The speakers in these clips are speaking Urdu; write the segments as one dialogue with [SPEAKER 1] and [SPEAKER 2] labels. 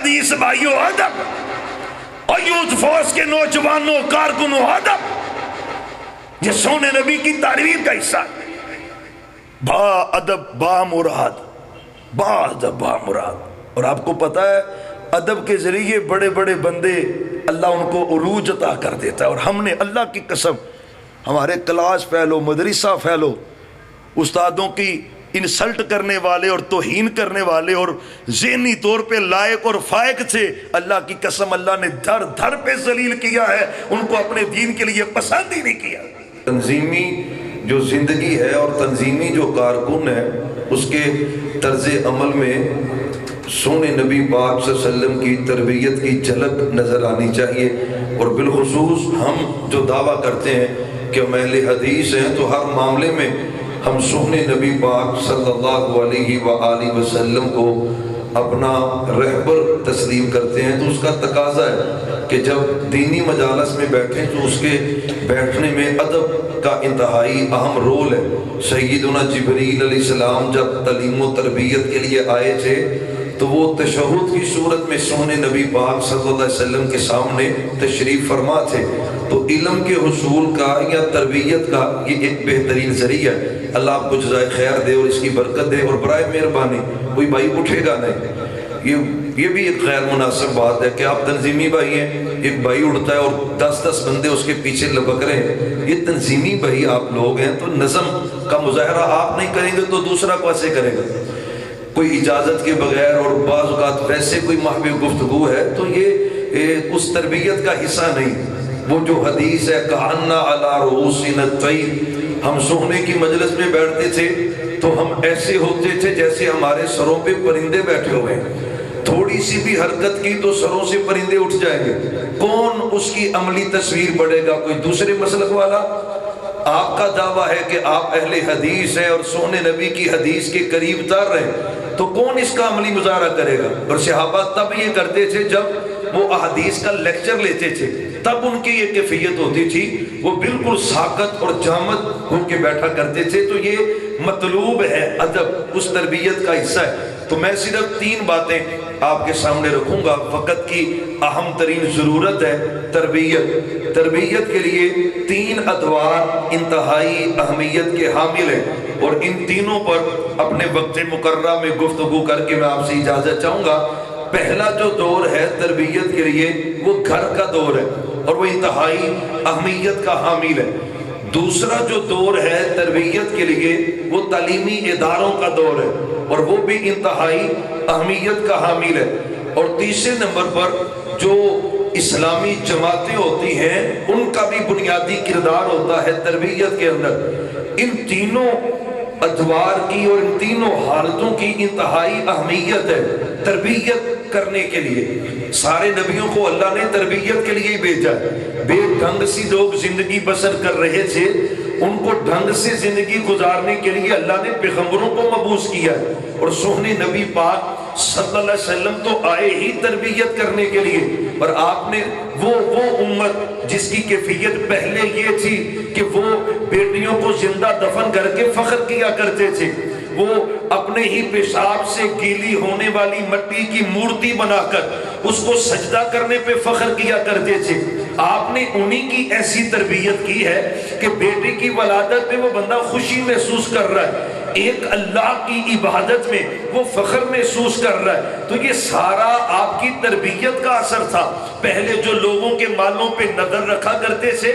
[SPEAKER 1] حدیث بھائیو ادب، اور یوتھ فورس کے نوجوانوں کارکنوں ادب، یہ سونے نبی کی تعریف کا حصہ ہے۔ با ادب با مراد، با ادب با مراد۔ اور آپ کو پتا ہے ادب کے ذریعے بڑے بڑے بندے اللہ ان کو عروج عطا کر دیتا ہے۔ اور ہم نے اللہ کی قسم ہمارے کلاس فیلو، مدرسہ فیلو، استادوں کی انسلٹ کرنے والے اور توہین کرنے والے اور ذہنی طور پہ لائق اور فائق تھے، اللہ کی قسم اللہ نے دھر دھر پہ ذلیل کیا ہے، ان کو اپنے دین کے لیے پسند ہی نہیں کیا۔ تنظیمی جو زندگی ہے اور تنظیمی جو کارکن ہے، اس کے طرز عمل میں سونے نبی پاک صلی اللہ علیہ وسلم کی تربیت کی جھلک نظر آنی چاہیے۔ اور بالخصوص ہم جو دعویٰ کرتے ہیں کہ ہم اہل حدیث ہیں، تو ہر معاملے میں ہم سونے نبی پاک صلی اللہ علیہ وآلہ وسلم کو اپنا رہبر تسلیم کرتے ہیں۔ تو اس کا تقاضا ہے کہ جب دینی مجالس میں بیٹھیں تو اس کے بیٹھنے میں ادب کا انتہائی اہم رول ہے۔ سیدنا جبریل علیہ السلام جب تعلیم و تربیت کے لیے آئے تھے تو وہ تشہد کی صورت میں سونے نبی پاک صلی اللہ علیہ وسلم کے سامنے تشریف فرما تھے۔ تو علم کے حصول کا یا تربیت کا یہ ایک بہترین ذریعہ ہے۔ اللہ آپ کو جزائے خیر دے اور اس کی برکت دے۔ اور برائے مہربانی کوئی بھائی اٹھے گا نہیں، یہ بھی ایک غیر مناسب بات ہے کہ آپ تنظیمی بھائی ہیں، ایک بھائی اڑتا ہے اور 10 بندے اس کے پیچھے لپک رہے ہیں۔ یہ تنظیمی بھائی آپ لوگ ہیں، تو نظم کا مظاہرہ آپ نہیں کریں گے تو دوسرا کیسے کرے گا؟ کوئی اجازت کے بغیر، اور بعض اوقات ویسے کوئی محو گفتگو ہے تو یہ اس تربیت کا حصہ نہیں۔ وہ جو حدیث ہے کہنا علی رؤوسنا الطیر، ہم سونے کی مجلس میں بیٹھتے تھے تو ہم ایسے ہوتے تھے جیسے ہمارے سروں پہ پرندے بیٹھے ہوئے ہیں، تھوڑی سی بھی حرکت کی تو سروں سے پرندے اٹھ جائیں گے۔ کون اس کی عملی تصویر پڑے گا؟ کوئی دوسرے مسلک والا؟ آپ کا دعویٰ ہے کہ آپ اہل حدیث ہیں اور سونے نبی کی حدیث کے قریب تر رہے ہیں، تو کون اس کا عملی مظاہرہ کرے گا؟ اور صحابہ تب یہ کرتے تھے جب وہ احادیث کا لیکچر لیتے تھے، تب ان کی یہ کیفیت ہوتی تھی، وہ بالکل ساکت اور جامد ہو کے بیٹھا کرتے تھے۔ تو یہ مطلوب ہے، ادب اس تربیت کا حصہ ہے۔ تو میں صرف 3 باتیں آپ کے سامنے رکھوں گا، وقت کی اہم ترین ضرورت ہے تربیت۔ تربیت کے لیے 3 ادوار انتہائی اہمیت کے حامل ہیں، اور ان تینوں پر اپنے وقت مقررہ میں گفتگو کر کے میں آپ سے اجازت چاہوں گا۔ پہلا جو دور ہے تربیت کے لیے وہ گھر کا دور ہے اور وہ انتہائی اہمیت کا حامل ہے۔ دوسرا جو دور ہے تربیت کے لیے وہ تعلیمی اداروں کا دور ہے اور وہ بھی انتہائی اہمیت کا حامل ہے۔ اور تیسرے نمبر پر جو اسلامی جماعتیں ہوتی ہیں ان کا بھی بنیادی کردار ہوتا ہے تربیت کے اندر۔ ان تینوں ادوار کی اور ان تینوں حالتوں کی انتہائی اہمیت ہے تربیت کرنے کے لیے۔ سارے نبیوں کو اللہ نے تربیت کے لیے ہی بھیجا ہے۔ بے ڈھنگ سی لوگ زندگی بسر کر رہے تھے، ان کو ڈھنگ سے زندگی گزارنے کے لیے اللہ نے پیغمبروں کو مبعوث کیا ہے، اور سونے نبی پاک صلی اللہ علیہ وسلم تو آئے ہی تربیت کرنے کے لیے۔ اور آپ نے وہ امت جس کی کیفیت پہلے یہ تھی کہ وہ بیٹیوں کو زندہ دفن کر کے فخر کیا کرتے تھے، وہ اپنے ہی پیشاب سے گیلی ہونے والی مٹی کی مورتی بنا کر اس کو سجدہ کرنے پہ فخر کیا کرتے تھے، آپ نے انہی کی ایسی تربیت کی ہے کہ بیٹے کی ولادت پہ وہ بندہ خوشی محسوس کر رہا ہے، ایک اللہ کی عبادت میں وہ فخر محسوس کر رہا ہے۔ تو یہ سارا آپ کی تربیت کا اثر تھا۔ پہلے جو لوگوں کے مالوں پہ نظر رکھا کرتے تھے،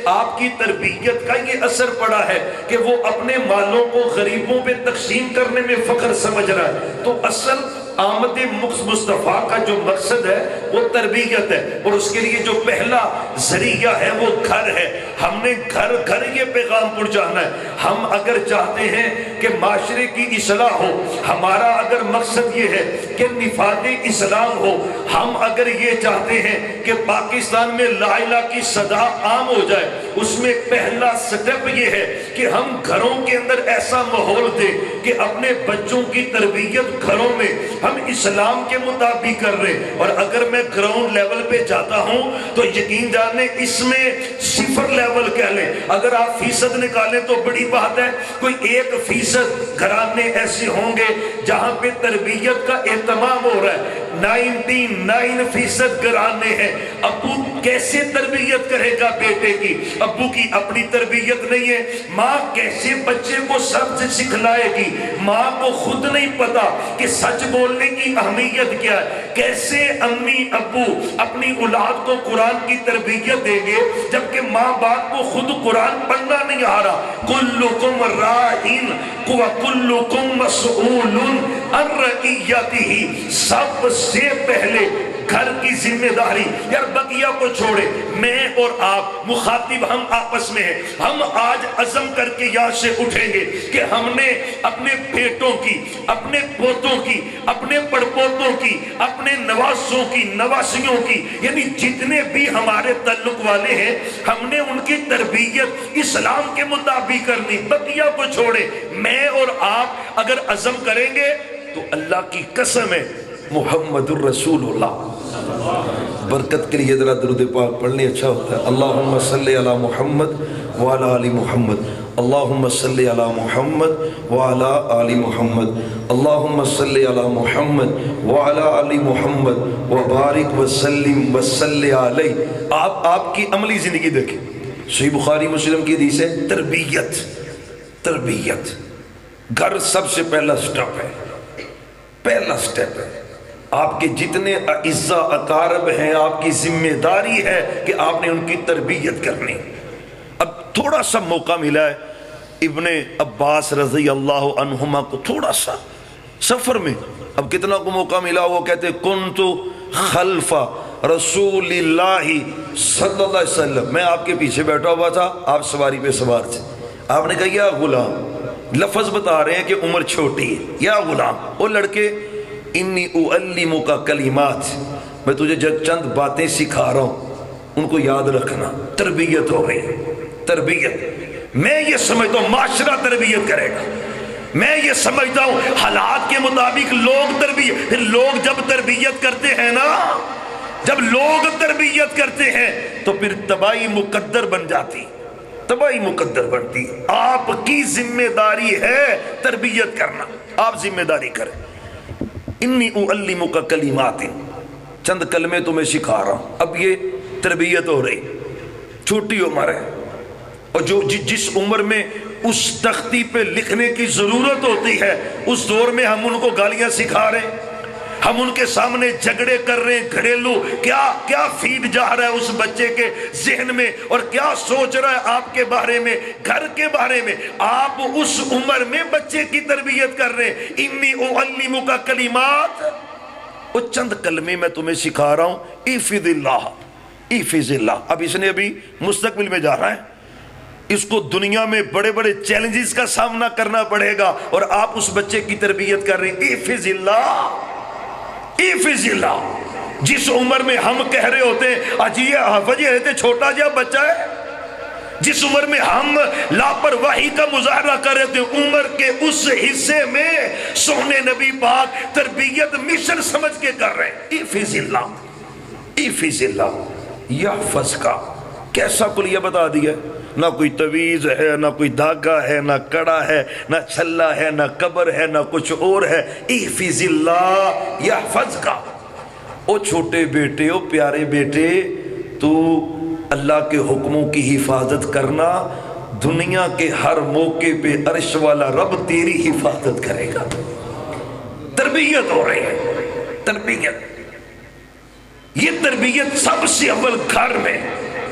[SPEAKER 1] آپ کی تربیت کا یہ اثر پڑا ہے کہ وہ اپنے مالوں کو غریبوں پہ تقسیم کرنے میں فخر سمجھ رہا ہے۔ تو اصل آمد مصطفیٰ کا جو مقصد ہے وہ تربیت ہے، اور اس کے لیے جو پہلا ذریعہ ہے وہ گھر ہے۔ ہم نے گھر گھر یہ پیغام پہنچانا ہے۔ ہم اگر چاہتے ہیں کہ معاشرے کی اصلاح ہو، ہمارا اگر مقصد یہ ہے کہ نفاذ اسلام ہو، ہم اگر یہ چاہتے ہیں کہ پاکستان میں لا الہ کی صدا عام ہو جائے، اس میں پہلا سٹیپ یہ ہے کہ ہم گھروں کے اندر ایسا ماحول دیں کہ اپنے بچوں کی تربیت گھروں میں ہم اسلام کے مطابق کر رہے ہیں۔ اور اگر میں گراؤنڈ لیول پہ جاتا ہوں تو یقین جانیں اس میں 0 لیول کہہ لیں، اگر آپ فیصد نکالیں تو بڑی بات ہے، کوئی 1% گھرانے ایسے ہوں گے جہاں پہ تربیت کا اہتمام ہو رہا ہے۔ 99% گھرانے ہیں ابو کیسے تربیت کرے گا بیٹے کی؟ ابو کی اپنی تربیت نہیں ہے۔ ماں کیسے بچے کو سبز سکھلائے گی؟ ماں کو خود نہیں پتا کہ سچ بولنے کی اہمیت کیا ہے۔ کیسے امی ابو اپنی اولاد کو قرآن کی تربیت دیں گے جبکہ ماں باپ کو خود قرآن پڑھنا نہیں آ رہا؟ کلکم راعٍ وکلکم مسئول عن رعیتہ، سب سے پہلے گھر کی ذمہ داری۔ یار بقیہ کو چھوڑے، میں اور آپ مخاطب ہم آپس میں ہیں۔ ہم آج عزم کر کے یہاں سے اٹھیں گے کہ ہم نے اپنے بیٹوں کی، اپنے پوتوں کی، اپنے پڑپوتوں کی، اپنے نواسوں کی، نواسیوں کی، یعنی جتنے بھی ہمارے تعلق والے ہیں، ہم نے ان کی تربیت اسلام کے مطابق کرنی۔ بقیہ کو چھوڑے، میں اور آپ اگر عزم کریں گے تو اللہ کی قسم ہے محمد الرسول اللہ۔ برکت کے لیے ذرا درود پاک پڑھنے اچھا ہوتا ہے۔ اللہم صلی علی محمد وعلی آل محمد، اللہم صلی علی محمد وعلی آل محمد، اللہم صلی علی محمد وعلی آل محمد وبارک وسلم وصلی علیہ۔ آپ کی عملی زندگی دیکھیں، صحیح بخاری مسلم کی حدیث ہے، تربیت گھر سب سے پہلا سٹیپ ہے، پہلا سٹیپ ہے۔ آپ کے جتنے اعزاء اقارب ہیں آپ کی ذمہ داری ہے کہ آپ نے ان کی تربیت کرنی۔ اب تھوڑا سا موقع ملا ہے ابن عباس رضی اللہ عنہما کو، تھوڑا سا سفر میں، اب کتنا کو موقع ملا؟ وہ کہتے کنت خلف رسول اللہ صلی اللہ علیہ وسلم، میں آپ کے پیچھے بیٹھا ہوا تھا، آپ سواری پہ سوار تھے۔ آپ نے کہا یا غلام، لفظ بتا رہے ہیں کہ عمر چھوٹی ہے، یا غلام، وہ لڑکے انی اعلمک کلمات، میں تجھے چند باتیں سکھا رہا ہوں، ان کو یاد رکھنا۔ تربیت ہو گئی، تربیت۔ میں یہ سمجھتا ہوں معاشرہ تربیت کرے گا، میں یہ سمجھتا ہوں حالات کے مطابق لوگ تربیت، پھر لوگ جب تربیت کرتے ہیں نا، جب لوگ تربیت کرتے ہیں تو پھر تباہی مقدر بن جاتی، تباہی مقدر بنتی۔ آپ کی ذمہ داری ہے تربیت کرنا، آپ ذمہ داری کریں۔ انی اعلمک کلمات، چند کلمے تمہیں سکھا رہا ہوں۔ اب یہ تربیت ہو رہی، چھوٹی عمر ہے، اور جو جس عمر میں اس تختی پہ لکھنے کی ضرورت ہوتی ہے اس دور میں ہم ان کو گالیاں سکھا رہے ہیں، ہم ان کے سامنے جھگڑے کر رہے ہیں، گھریلو کیا فیڈ جا رہا ہے اس بچے کے ذہن میں، اور کیا سوچ رہا ہے آپ کے بارے میں، گھر کے بارے میں۔ آپ اس عمر میں بچے کی تربیت کر رہے ہیں۔ انی اعلمک کلمات، وہ چند کلمے میں تمہیں سکھا رہا ہوں، احفظ اللہ، احفظ اللہ۔ اب اس نے ابھی مستقبل میں جا رہا ہے، اس کو دنیا میں بڑے بڑے چیلنجز کا سامنا کرنا پڑے گا، اور آپ اس بچے کی تربیت کر رہے ہیں۔ احفظ اللہ، احفظ اللہ۔ جس عمر میں ہم کہہ رہے ہوتے ہیں اجی وجہ رہتے چھوٹا جا بچہ ہے، جس عمر میں ہم لاپرواہی کا مظاہرہ کر رہے تھے، عمر کے اس حصے میں سونے نبی پاک تربیت مشن سمجھ کے کر رہے ہیں۔ احفظ اللہ، احفظ اللہ یحفظ کا کیسا کلیہ بتا دیا، نہ کوئی تویز ہے، نہ کوئی دھاگا ہے، نہ کڑا ہے، نہ چھلا ہے، نہ قبر ہے، نہ کچھ اور ہے۔ احفظ اللہ یحفظ کا۔ او چھوٹے بیٹے، او پیارے بیٹے، تو اللہ کے حکموں کی حفاظت کرنا، دنیا کے ہر موقع پہ عرش والا رب تیری حفاظت کرے گا۔ تربیت ہو رہی ہے، تربیت۔ یہ تربیت سب سے اول گھر میں،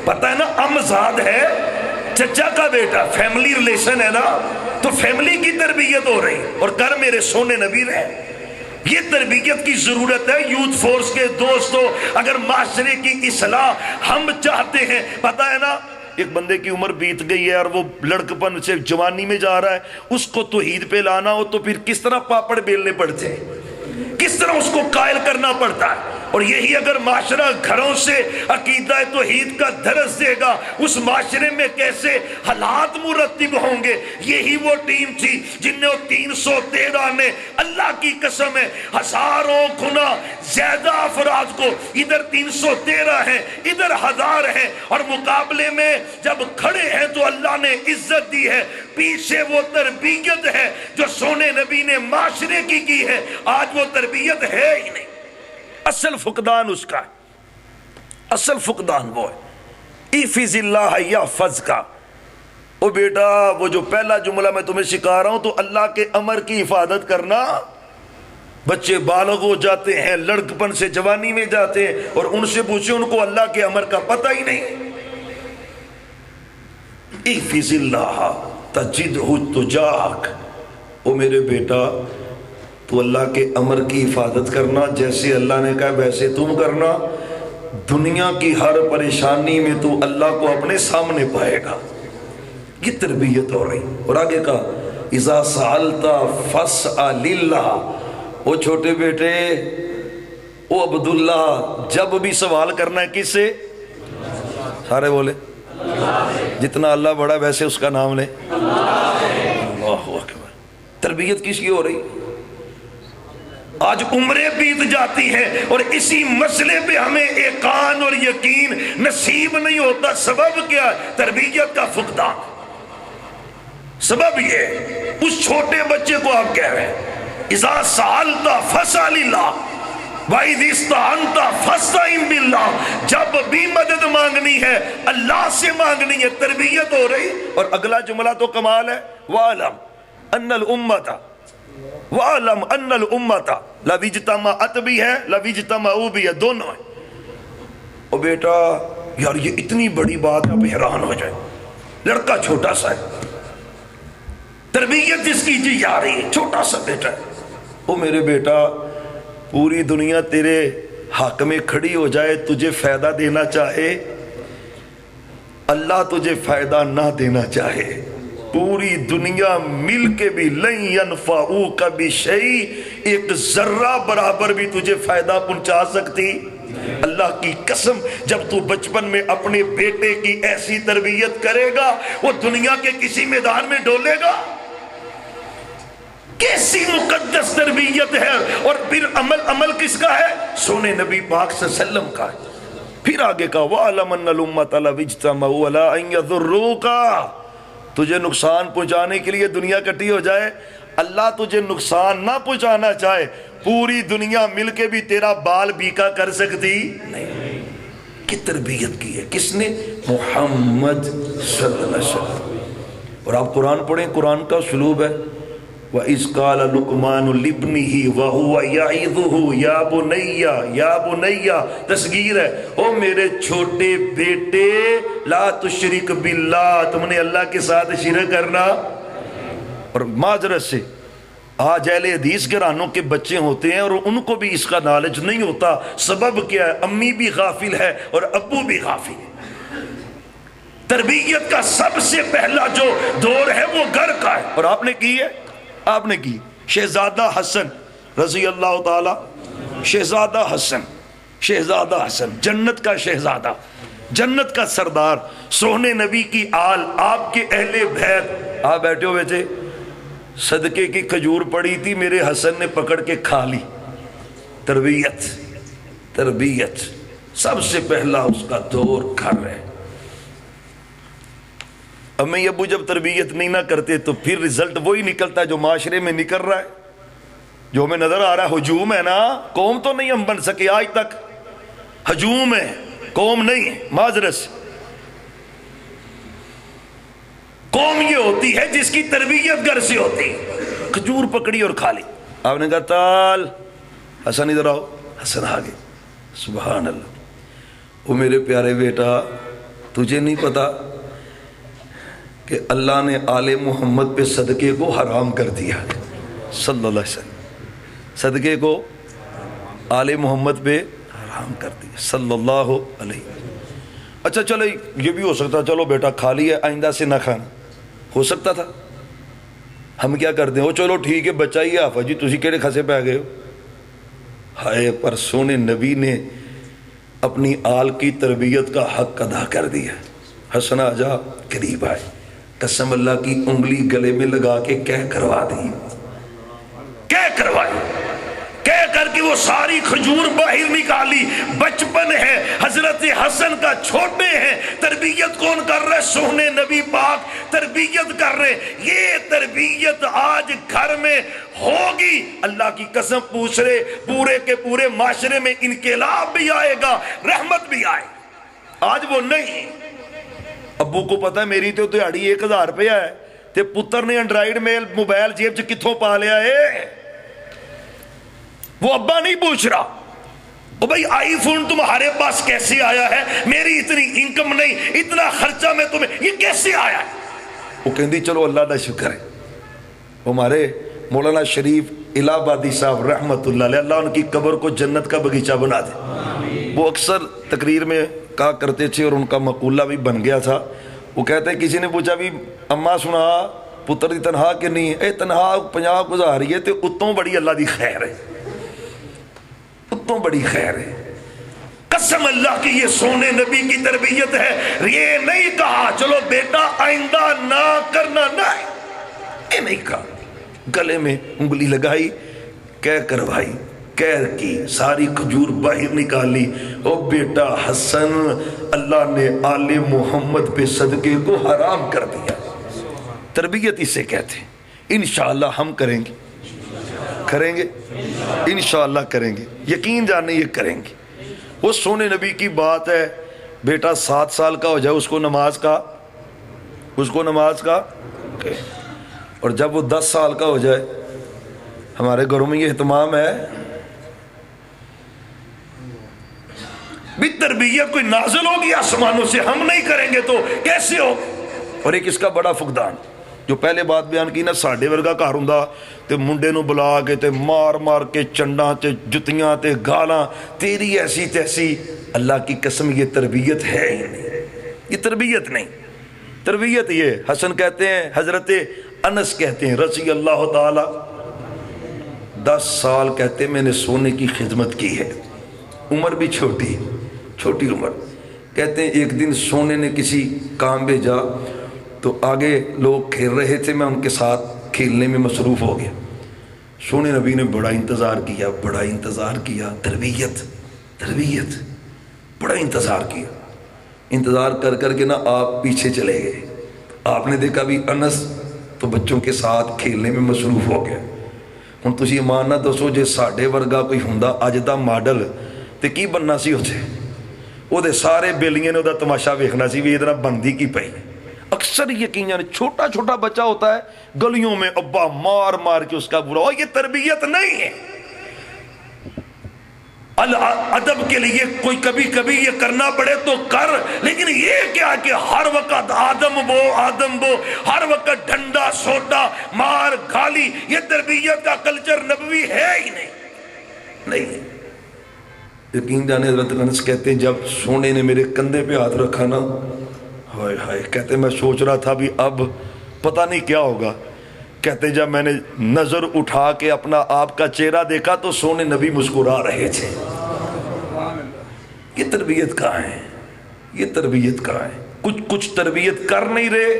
[SPEAKER 1] پتہ ہے نا، امزاد ہے، چچا کا بیٹا، فیملی ریلیشن ہے نا، تو فیملی کی تربیت ہو رہی، اور گھر میرے سونے نبی رہے۔ یہ تربیت کی ضرورت ہے یوتھ فورس کے دوستوں۔ اگر معاشرے کی اصلاح ہم چاہتے ہیں، پتہ ہے نا، ایک بندے کی عمر بیت گئی ہے اور وہ لڑکپن سے جوانی میں جا رہا ہے، اس کو توحید پہ لانا ہو تو پھر کس طرح پاپڑ بیلنے پڑتے ہیں، کس طرح اس کو قائل کرنا پڑتا ہے۔ اور یہی اگر معاشرہ گھروں سے عقیدہ توحید کا درس دے گا، اس معاشرے میں کیسے حالات مرتب ہوں گے۔ یہی وہ ٹیم تھی جن نے 313 نے، اللہ کی قسم ہے، ہزاروں گنا زیادہ افراد کو، ادھر 313 ہیں، ادھر 1000 ہیں، اور مقابلے میں جب کھڑے ہیں تو اللہ نے عزت دی ہے۔ پیچھے وہ تربیت ہے جو سونے نبی نے معاشرے کی ہے، آج وہ تربیت ہے ہی نہیں۔ اصل فقدان اس کا ہے، اصل فقدان وہ ہے۔ احفظ اللہ یحفظ کا، او بیٹا وہ جو پہلا جملہ میں تمہیں سکھا رہا ہوں تو اللہ کے امر کی حفاظت کرنا۔ بچے بالغ ہو جاتے ہیں، لڑکپن سے جوانی میں جاتے ہیں، اور ان سے پوچھیں ان کو اللہ کے امر کا پتہ ہی نہیں۔ احفظ اللہ تجدہ تجاہک، او میرے بیٹا تو اللہ کے امر کی حفاظت کرنا، جیسے اللہ نے کہا ویسے تم کرنا۔ دنیا کی ہر پریشانی میں تو اللہ کو اپنے سامنے پائے گا۔ یہ تربیت ہو رہی۔ اور آگے کہا اذا سألت فاسأل اللہ، او چھوٹے بیٹے، او عبداللہ، جب بھی سوال کرنا ہے کس سے؟ سارے بولے جتنا اللہ بڑا ویسے اس کا نام لے۔ اللہ اکبر۔ تربیت کس کی ہو رہی؟ آج عمریں بیت جاتی ہیں اور اسی مسئلے پہ ہمیں ایقان اور یقین نصیب نہیں ہوتا۔ سبب کیا ہے؟ تربیت کا فقدان۔ سبب یہ اس چھوٹے بچے کو آپ کہہ رہے ہیں اذا سألت فاسأل اللہ وَإِذِ اسْتَعَنْتَ فَاسْتَعِنْ بِاللَّهِ، جب بھی مدد مانگنی ہے اللہ سے مانگنی ہے۔ تربیت ہو رہی۔ اور اگلا جملہ تو کمال ہے، وَعَلَمْ أَنَّ الْأُمَّةَ وَعَلَمْ أَنَّ الْأُمَّةَ لَوْ اجْتَمَعَتْ بھی ہے لَوْ اجْتَمَعُوا بھی ہے، دونوں ہیں۔ او بیٹا یار یہ اتنی بڑی بات ہے، آپ حیران ہو جائے۔ لڑکا چھوٹا سا ہے، تربیت جس کی جی جا رہی ہے، چھوٹا سا بیٹا ہے۔ او میرے بیٹا پوری دنیا تیرے حق میں کھڑی ہو جائے، تجھے فائدہ دینا چاہے، اللہ تجھے فائدہ نہ دینا چاہے، پوری دنیا مل کے بھی لن ينفعوک بشیء، ایک ذرہ برابر بھی تجھے فائدہ پہنچا سکتی۔ اللہ کی قسم جب تو بچپن میں اپنے بیٹے کی ایسی تربیت کرے گا وہ دنیا کے کسی میدان میں ڈولے گا۔ کیسی مقدس تربیت ہے۔ اور پھر عمل کس کا ہے؟ سونے نبی پاک صلی اللہ علیہ وسلم کا ہے۔ پھر آگے کہا وَعَلَمَ أَنَّ الْأُمَّةَ لَوْ اجْتَمَعُوا عَلَىٰ أَن يَضُرُّوكَ، تجھے نقصان پہنچانے کے لیے دنیا کٹی ہو جائے، اللہ تجھے نقصان نہ پہنچانا چاہے، پوری دنیا مل کے بھی تیرا بال بیکا کر سکتی نہیں۔ کی تربیت کی ہے کس نے؟ محمد صلی اللہ علیہ وسلم۔ اور آپ قرآن پڑھیں، قرآن کا اسلوب ہے وَإِذْ قَالَ لُقْمَانُ لِابْنِهِ وَهُوَ يَعِظُهُ يَا بُنَيَّ يَا بُنَيَّ، تصغیر ہے، او میرے چھوٹے بیٹے لا تشرک باللہ، تم نے اللہ کے ساتھ شرک کرنا۔ اور معذرت سے آج اہل حدیث گھرانوں کے بچے ہوتے ہیں اور ان کو بھی اس کا نالج نہیں ہوتا۔ سبب کیا ہے؟ امی بھی غافل ہے اور ابو بھی غافل ہے۔ تربیت کا سب سے پہلا جو دور ہے وہ گھر کا ہے۔ اور آپ نے کی ہے، آپ نے کی۔ شہزادہ حسن رضی اللہ تعالی، شہزادہ حسن جنت کا شہزادہ، جنت کا سردار، سونے نبی کی آل، آپ کے اہل بیت۔ آپ بیٹھے ہوئے تھے، صدقے کی کھجور پڑی تھی، میرے حسن نے پکڑ کے کھا لی۔ تربیت سب سے پہلا اس کا دور گھر ہے۔ امی ابو جب تربیت نہیں نہ کرتے تو پھر رزلٹ وہی نکلتا ہے جو معاشرے میں نکل رہا ہے، جو ہمیں نظر آ رہا ہے۔ ہجوم ہے نا، قوم تو نہیں ہم بن سکے آج تک، ہجوم ہے، قوم نہیں ہے۔ معذرت سے قوم یہ ہوتی ہے جس کی تربیت گھر سے ہوتی ہے۔ کھجور پکڑی اور کھا لی، آپ نے کہا تال حسن ادھر آؤ، حسن آ گئے۔ سبحان اللہ۔ وہ میرے پیارے بیٹا تجھے نہیں پتا کہ اللہ نے آل محمد پہ صدقے کو حرام کر دیا، صلی اللہ علیہ وسلم، صدقے کو آل محمد پہ حرام کر دیا، صلی اللہ علیہ وسلم۔ اچھا چلو یہ بھی ہو سکتا، چلو بیٹا کھا لیا آئندہ سے نہ کھانا، ہو سکتا تھا۔ ہم کیا کرتے ہیں، وہ چلو ٹھیک ہے بچہ ہی آفا جی تسی کہڑے کھسے پہ گئے ہو۔ ہائے پر سونے نبی نے اپنی آل کی تربیت کا حق ادا کر دیا۔ حسن آجا قریب آئے، قسم اللہ کی انگلی گلے میں لگا کے کہہ کروا دی، کہہ کروائی، کہہ کر کے وہ وہ ساری کھجور باہر نکالی. بچپن ہے, حضرت حسن کا چھوٹے ہیں, تربیت کون کر رہے؟ سونے نبی پاک تربیت کر رہے. یہ تربیت آج گھر میں ہوگی, اللہ کی قسم پوچھ رہے, پورے کے پورے معاشرے میں انقلاب بھی آئے گا, رحمت بھی آئے. آج وہ نہیں. ابو کو پتا میری تو دیہڑی 1000 روپیہ ہے, تے پتر نے اینڈرائیڈ موبائل جیب چ کتھوں پا لیا ہے. وہ ابا نہیں پوچھ رہا, او بھائی آئی فون تمہارے پاس کیسے آیا ہے؟ میری اتنی انکم نہیں, اتنا خرچہ میں تمہیں, یہ کیسے آیا ہے؟ وہ کہندی چلو اللہ دا شکر ہے. ہمارے مولانا شریف الہ آبادی صاحب رحمت اللہ علیہ, اللہ ان کی قبر کو جنت کا باغیچہ بنا دے. وہ اکثر تقریر میں کہا کرتے تھے اور ان کا مقولہ بھی بن گیا تھا. وہ کہتے ہیں کسی نے پوچھا بھی اماں سنا پتر دی تنہا کہ نہیں, اے تنہا 50 گزاری ہے تے اتوں بڑی اللہ دی خیر ہے, اتوں بڑی خیر ہے. قسم اللہ کی یہ سونے نبی کی تربیت ہے. یہ نہیں کہا چلو بیٹا آئندہ نہ کرنا, نہیں, یہ نہیں کہا. گلے میں انگلی لگائی, کہہ کروائی, کہہ کی, ساری کھجور باہر نکالی. او بیٹا حسن, اللہ نے آل محمد پہ صدقے کو حرام کر دیا. تربیت اسے کہتے ہیں. انشاءاللہ ہم کریں گے, کریں گے انشاءاللہ کریں گے, یقین جانے یہ کریں گے. وہ سونے نبی کی بات ہے. بیٹا 7 سال کا ہو جائے اس کو نماز کا, اس کو نماز کا, اور جب وہ 10 سال کا ہو جائے, ہمارے گھروں میں یہ اہتمام ہے بھی تربیت کوئی نازل ہوگی آسمانوں سے, ہم نہیں کریں گے تو کیسے ہو. اور ایک اس کا بڑا فقدان جو پہلے بات بیان کی نا, ساڈے ورگا گھر ہوندا تے منڈے نو بلا کے تے مار مار کے چنڈاں تے جتیاں تے گالاں, تیری ایسی تیسی. اللہ کی قسم یہ تربیت ہے ہی نہیں, یہ تربیت نہیں. تربیت یہ حسن کہتے ہیں, حضرت انس کہتے ہیں رضی اللہ تعالی, 10 سال کہتے میں نے سونے کی خدمت کی ہے, عمر بھی چھوٹی, چھوٹی عمر. کہتے ہیں ایک دن سونے نے کسی کام بھیجا تو آگے لوگ کھیل رہے تھے, میں ان کے ساتھ کھیلنے میں مصروف ہو گیا. سونے نبی نے بڑا انتظار کیا, بڑا انتظار کیا. تربیت, تربیت, بڑا انتظار کیا. انتظار کر کر کے نا آپ پیچھے چلے گئے. آپ نے دیکھا بھی انس تو بچوں کے ساتھ کھیلنے میں مصروف ہو گیا. ہن تسی ایمان نہ دسو جے ساڈے ورگا کوئی ہوندا اج دا ماڈل تے کی بننا سی اوتھے, او دے سارے بیلیاں نے او دا تماشا ویکھنا سی بھی ادھر بندی کی پئی. اکثر یقین چھوٹا چھوٹا بچہ ہوتا ہے گلیوں میں ابا مار مار کے اس کا برا, اور یہ تربیت نہیں ہے. ادب کے لیے کوئی کبھی کبھی یہ کرنا پڑے تو کر, لیکن یہ کیا کہ ہر وقت آدم بو, ہر وقت ڈنڈا سوٹا مار گالی, یہ تربیت کا کلچر نبوی ہے ہی نہیں, نہیں. یقین جانے حضرت انس کہتے ہیں جب سونے نے میرے کندھے پہ ہاتھ رکھا نا, ہائے ہائے, کہتے میں سوچ رہا تھا بھی اب پتہ نہیں کیا ہوگا. کہتے جب میں نے نظر اٹھا کے اپنا آپ کا چہرہ دیکھا تو سونے نبی مسکرا رہے تھے. یہ تربیت کہاں ہے, یہ تربیت کہاں ہے؟ کچھ تربیت کر نہیں رہے,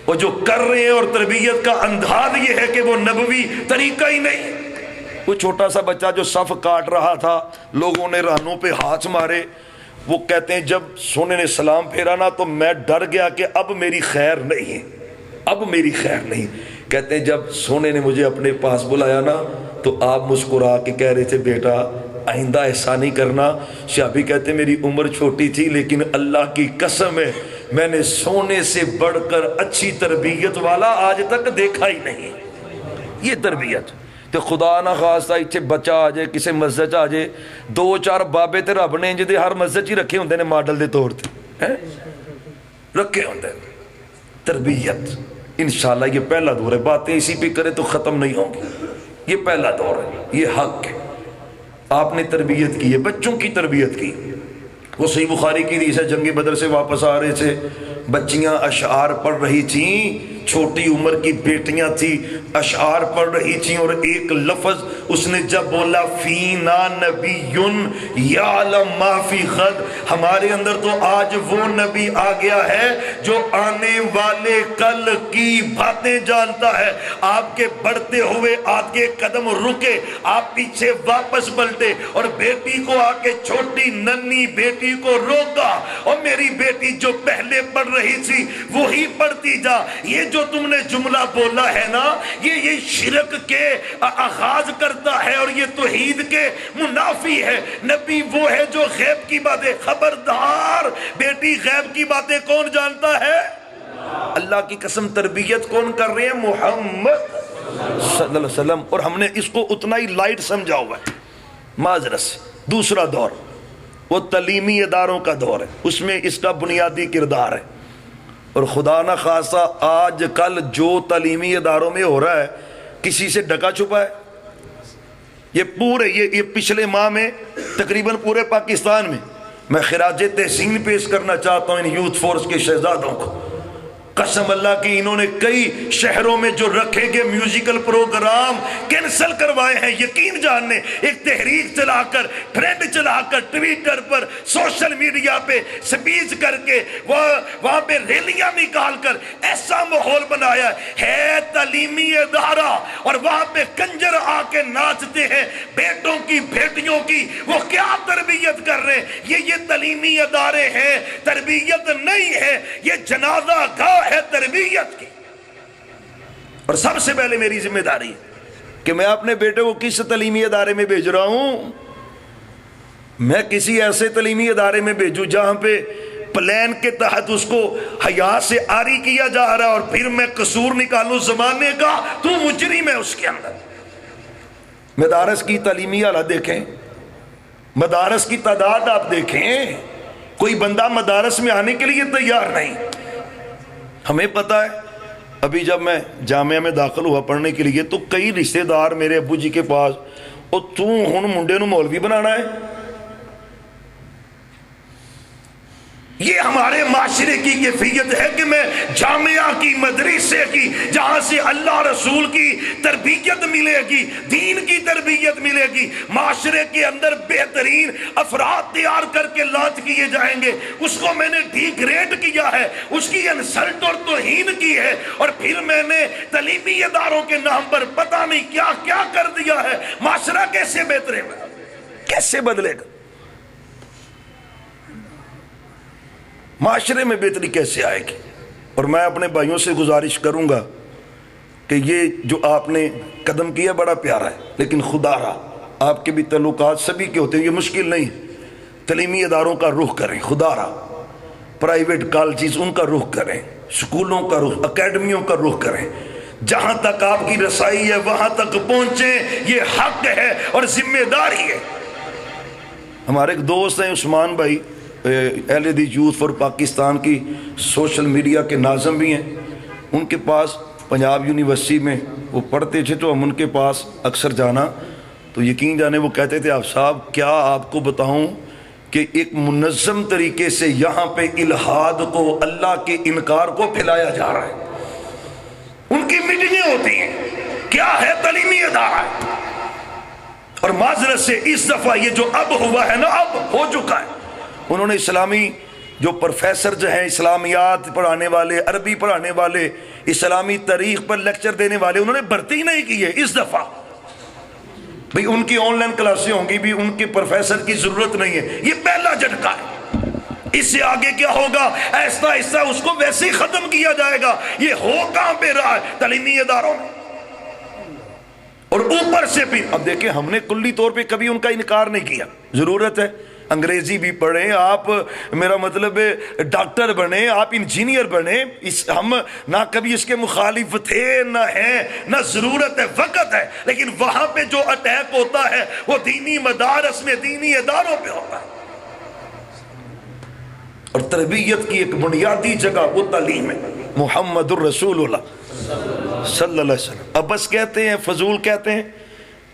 [SPEAKER 1] اور جو کر رہے ہیں اور تربیت کا انداز یہ ہے کہ وہ نبوی طریقہ ہی نہیں. وہ چھوٹا سا بچہ جو صف کاٹ رہا تھا, لوگوں نے رانوں پہ ہاتھ مارے, وہ کہتے ہیں جب سونے نے سلام پھیرا نا تو میں ڈر گیا کہ اب میری خیر نہیں ہے, اب میری خیر نہیں. کہتے ہیں جب سونے نے مجھے اپنے پاس بلایا نا تو آپ مسکرا کے کہہ رہے تھے بیٹا آئندہ ایسا نہیں کرنا. صحابی کہتے میری عمر چھوٹی تھی لیکن اللہ کی قسم ہے میں نے سونے سے بڑھ کر اچھی تربیت والا آج تک دیکھا ہی نہیں. یہ تربیت تو خدا نہ خواستہ اتنے بچہ آ جائے کسی مسجد آ جائے, 2-4 بابے تے رب نے جدے ہر مسجد ہی رکھے ہوندے نے ماڈل دے طور تے رکھے ہوندے. تربیت انشاءاللہ یہ پہلا دور ہے, باتیں اسی پہ کرے تو ختم نہیں ہوں گی. یہ پہلا دور ہے, یہ حق ہے. آپ نے تربیت کی ہے, بچوں کی تربیت کی. وہ صحیح بخاری کی حدیث ہے, جنگ بدر سے واپس آ رہے تھے, بچیاں اشعار پڑھ رہی تھیں, چھوٹی عمر کی بیٹیاں تھی، اشعار پڑھ رہی تھیں، اور ایک لفظ اس نے جب بولا فینا نبی یعلم ما فی غد، ہمارے اندر تو آج وہ نبی آ گیا ہے جو آنے والے کل کی باتیں جانتا ہے۔ آپ کے بڑھتے ہوئے آگے قدم رکے، آپ پیچھے واپس پلٹے، اور بیٹی کو آ کے چھوٹی ننھی بیٹی کو روکا، اور میری بیٹی جو پہلے پڑھ رہی تھی وہی پڑھتی جا۔ یہ جو تم نے جملہ بولا ہے نا، یہ شرک کے آغاز کرتا ہے اور یہ توحید کے منافی ہے۔ نبی وہ ہے جو غیب کی باتیں، خبردار بیٹی غیب کی باتیں کون جانتا ہے؟ اللہ کی قسم تربیت کون کر رہے ہیں؟ محمد صلی اللہ علیہ وسلم۔ اور ہم نے اس کو اتنا ہی لائٹ سمجھا ہوا ہے معذرت سے۔ دوسرا دور وہ تعلیمی اداروں کا دور ہے، اس میں اس کا بنیادی کردار ہے، اور خدا نہ خاصہ آج کل جو تعلیمی اداروں میں ہو رہا ہے کسی سے ڈکا چھپا ہے۔ یہ پورے یہ پچھلے ماہ میں تقریباً پورے پاکستان میں خراج تحسین پیش کرنا چاہتا ہوں ان یوتھ فورس کے شہزادوں کو۔ قسم اللہ کی انہوں نے کئی شہروں میں جو رکھے گئے میوزیکل پروگرام کینسل کروائے ہیں۔ یقین جاننے ایک تحریک چلا کر، ٹرینڈ چلا کر، ٹویٹر پر، سوشل میڈیا پہ سپیچ کر کے، وہاں پہ ریلیاں نکال کر ایسا ماحول بنایا ہے تعلیمی ادارہ، اور وہاں پہ کنجر آ کے ناچتے ہیں بیٹوں کی بیٹیوں کی۔ وہ کیا تربیت کر رہے ہیں؟ یہ تعلیمی ادارے ہیں، تربیت نہیں ہے، یہ جنازہ گاہ ہے تربیت کی۔ اور سب سے پہلے میری ذمہ داری ہے کہ میں اپنے بیٹے کو کس تعلیمی ادارے میں بھیج رہا ہوں۔ میں کسی ایسے تعلیمی ادارے میں بھیجوں جہاں پہ پلان کے تحت اس کو حیا سے عاری کیا جا رہا ہے، اور پھر میں قصور نکالوں زمانے کا، تو مجرم ہے اس کے اندر۔ مدارس کی تعلیمی حالت دیکھیں، مدارس کی تعداد آپ دیکھیں، کوئی بندہ مدارس میں آنے کے لیے تیار نہیں۔ ہمیں پتہ ہے ابھی جب میں جامعہ میں داخل ہوا پڑھنے کے لیے تو کئی رشتہ دار میرے ابو جی کے پاس، اور تو ہن منڈے نو مولوی بنانا ہے۔ یہ ہمارے معاشرے کی کیفیت ہے کہ میں جامعہ کی، مدرسے کی، جہاں سے اللہ رسول کی تربیت ملے گی، دین کی تربیت ملے گی، معاشرے کے اندر بہترین افراد تیار کر کے لانچ کیے جائیں گے، اس کو میں نے ڈی گریڈ کیا ہے، اس کی انسلٹ اور توہین کی ہے، اور پھر میں نے تعلیمی اداروں کے نام پر پتہ نہیں کیا کیا کر دیا ہے۔ معاشرہ کیسے بہترے گا؟ کیسے بدلے گا؟ معاشرے میں بہتری کیسے آئے گی؟ اور میں اپنے بھائیوں سے گزارش کروں گا کہ یہ جو آپ نے قدم کیا بڑا پیارا ہے، لیکن خدا را آپ کے بھی تعلقات سبھی کے ہوتے ہیں، یہ مشکل نہیں۔ تعلیمی اداروں کا رخ کریں، خدا را پرائیویٹ کالجز ان کا رخ کریں، سکولوں کا رخ، اکیڈمیوں کا رخ کریں، جہاں تک آپ کی رسائی ہے وہاں تک پہنچیں، یہ حق ہے اور ذمہ داری ہے۔ ہمارے ایک دوست ہیں عثمان بھائی، اہل حدیث یوتھ فار پاکستان کی سوشل میڈیا کے ناظم بھی ہیں، ان کے پاس پنجاب یونیورسٹی میں وہ پڑھتے تھے تو ہم ان کے پاس اکثر جانا، تو یقین جانے وہ کہتے تھے آپ صاحب کیا آپ کو بتاؤں کہ ایک منظم طریقے سے یہاں پہ الہاد کو، اللہ کے انکار کو پھیلایا جا رہا ہے۔ ان کی میٹنگیں ہوتی ہیں، کیا ہے تعلیمی ادارہ ہے، اور معذرت سے اس دفعہ یہ جو اب ہوا ہے نا، اب ہو چکا ہے۔ انہوں نے اسلامی جو پروفیسر جو ہیں، اسلامیات پڑھانے والے، عربی پڑھانے والے، اسلامی تاریخ پر لیکچر دینے والے، انہوں نے بھرتی نہیں کی ہے اس دفعہ۔ بھئی ان کی آن لائن کلاسیں ہوں گی بھی، ان کے پروفیسر کی ضرورت نہیں ہے، یہ پہلا جھٹکا ہے۔ اس سے آگے کیا ہوگا؟ ایسا ایسا اس کو ویسے ہی ختم کیا جائے گا۔ یہ ہو کہاں پہ رہا ہے؟ تعلیمی اداروں میں۔ اور اوپر سے بھی اب دیکھیں، ہم نے کلی طور پہ کبھی ان کا انکار نہیں کیا، ضرورت ہے انگریزی بھی پڑھیں آپ، میرا مطلب ڈاکٹر بنے، آپ انجینئر بنے، ہم نہ کبھی اس کے مخالف تھے نہ ہیں، نہ ضرورت ہے، وقت ہے، لیکن وہاں پہ جو اٹیک ہوتا ہے وہ دینی مدارس میں، دینی اداروں پہ ہوتا ہے۔ اور تربیت کی ایک بنیادی جگہ وہ تعلیم ہے۔ محمد الرسول اللہ صلی اللہ علیہ وسلم۔ اب بس کہتے ہیں، فضول کہتے ہیں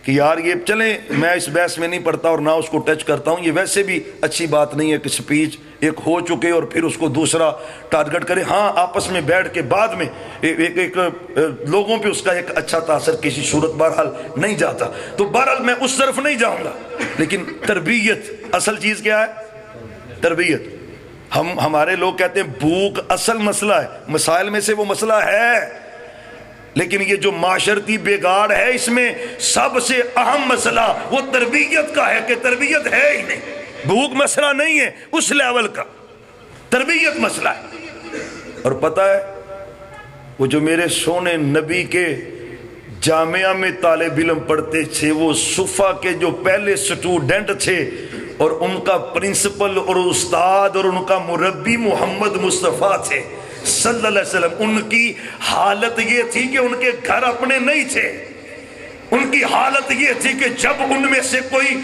[SPEAKER 1] کہ یار یہ چلیں میں اس بحث میں نہیں پڑھتا اور نہ اس کو ٹچ کرتا ہوں، یہ ویسے بھی اچھی بات نہیں ہے کہ سپیچ ایک ہو چکے اور پھر اس کو دوسرا ٹارگٹ کرے. ہاں آپس میں بیٹھ کے بعد میں ایک لوگوں پہ اس کا ایک اچھا تاثر کسی صورت بہرحال نہیں جاتا. تو بہرحال میں اس طرف نہیں جاؤں گا، لیکن تربیت اصل چیز کیا ہے؟ تربیت. ہمارے لوگ کہتے ہیں بھوک اصل مسئلہ ہے، مسائل میں سے وہ مسئلہ ہے، لیکن یہ جو معاشرتی بگاڑ ہے اس میں سب سے اہم مسئلہ وہ تربیت کا ہے کہ تربیت ہے ہی نہیں. بھوک مسئلہ نہیں ہے اس لیول کا، تربیت مسئلہ ہے. اور پتہ ہے وہ جو میرے سونے نبی کے جامعہ میں طالب علم پڑھتے تھے، وہ صفا کے جو پہلے سٹوڈنٹ تھے اور ان کا پرنسپل اور استاد اور ان کا مربی محمد مصطفیٰ تھے صلی اللہ علیہ وسلم، ان کی حالت یہ تھی کہ ان کے گھر اپنے نہیں تھے. ان کی حالت یہ تھی کہ جب ان میں سے کوئی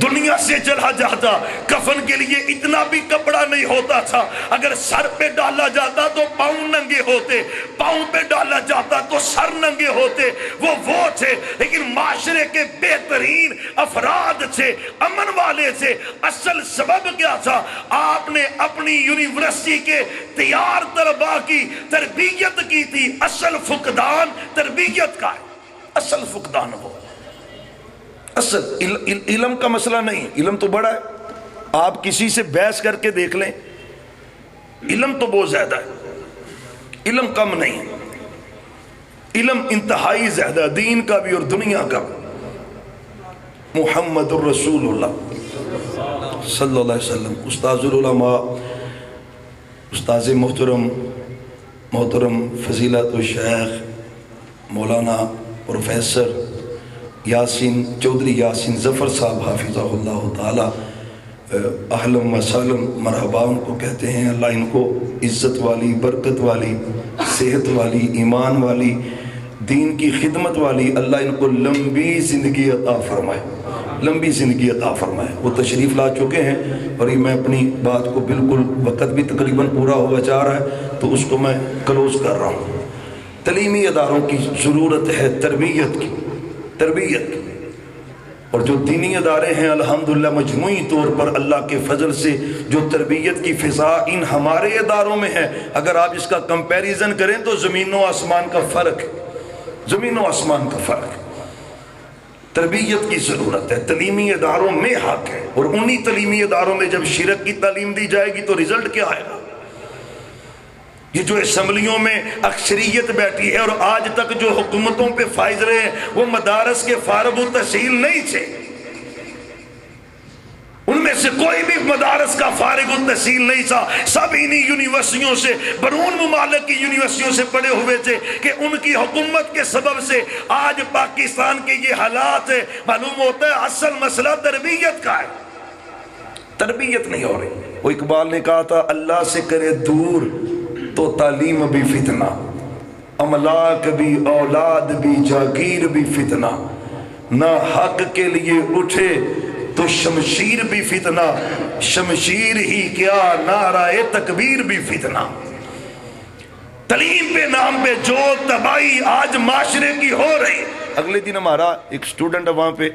[SPEAKER 1] دنیا سے چلا جاتا کفن کے لیے اتنا بھی کپڑا نہیں ہوتا تھا، اگر سر پہ ڈالا جاتا تو پاؤں ننگے ہوتے، پاؤں پہ ڈالا جاتا تو سر ننگے ہوتے. وہ تھے، لیکن معاشرے کے بہترین افراد تھے، امن والے تھے. اصل سبب کیا تھا؟ آپ نے اپنی یونیورسٹی کے تیار طلباء کی تربیت کی تھی. اصل فقدان تربیت کا ہے، اصل فقدان ہو. اصل علم کا مسئلہ نہیں، علم تو بڑا ہے. آپ کسی سے بحث کر کے دیکھ لیں، علم تو بہت زیادہ ہے، علم کم نہیں ہے. علم انتہائی زیادہ، دین کا بھی اور دنیا کا بھی. محمد الرسول اللہ صلی اللہ علیہ وسلم، استاذ العلماء، استاذ محترم فضیلت الشیخ مولانا پروفیسر یاسین چودھری یاسین ظفر صاحب حافظہ اللہ تعالی، اہلم و سہلم مرحبا ان کو کہتے ہیں. اللہ ان کو عزت والی، برکت والی، صحت والی، ایمان والی، دین کی خدمت والی، اللہ ان کو لمبی زندگی عطا فرمائے، لمبی زندگی عطا فرمائے. وہ تشریف لا چکے ہیں اور یہ میں اپنی بات کو بالکل، وقت بھی تقریباً پورا ہوا جا رہا ہے تو اس کو میں کلوز کر رہا ہوں. تعلیمی اداروں کی ضرورت ہے تربیت کی، اور جو دینی ادارے ہیں الحمدللہ مجموعی طور پر اللہ کے فضل سے جو تربیت کی فضا ان ہمارے اداروں میں ہے، اگر آپ اس کا کمپیریزن کریں تو زمین و آسمان کا فرق ہے، زمین و آسمان کا فرق ہے. تربیت کی ضرورت ہے، تعلیمی اداروں میں حق ہے. اور انہی تعلیمی اداروں میں جب شرک کی تعلیم دی جائے گی تو رزلٹ کیا آئے گا؟ یہ جو اسمبلیوں میں اکثریت بیٹھی ہے اور آج تک جو حکومتوں پہ فائز رہے ہیں وہ مدارس کے فارغ التحصیل نہیں تھے. ان میں سے کوئی بھی مدارس کا فارغ التحصیل نہیں تھا، سب انہی یونیورسٹیوں سے، برون ممالک کی یونیورسٹیوں سے پڑھے ہوئے تھے کہ ان کی حکومت کے سبب سے آج پاکستان کے یہ حالات ہے. معلوم ہوتا ہے اصل مسئلہ تربیت کا ہے، تربیت نہیں ہو رہی. وہ اقبال نے کہا تھا اللہ سے کرے دور تو تعلیم بھی فتنہ، املاک بھی، اولاد بھی، جاگیر بھی فتنہ، نہ حق کے لیے اٹھے تو شمشیر بھی فتنہ، شمشیر ہی کیا نعرہ تکبیر بھی فتنہ. تعلیم پہ نام پہ جو تباہی آج معاشرے کی ہو رہی. اگلے دن ہمارا ایک سٹوڈنٹ وہاں پہ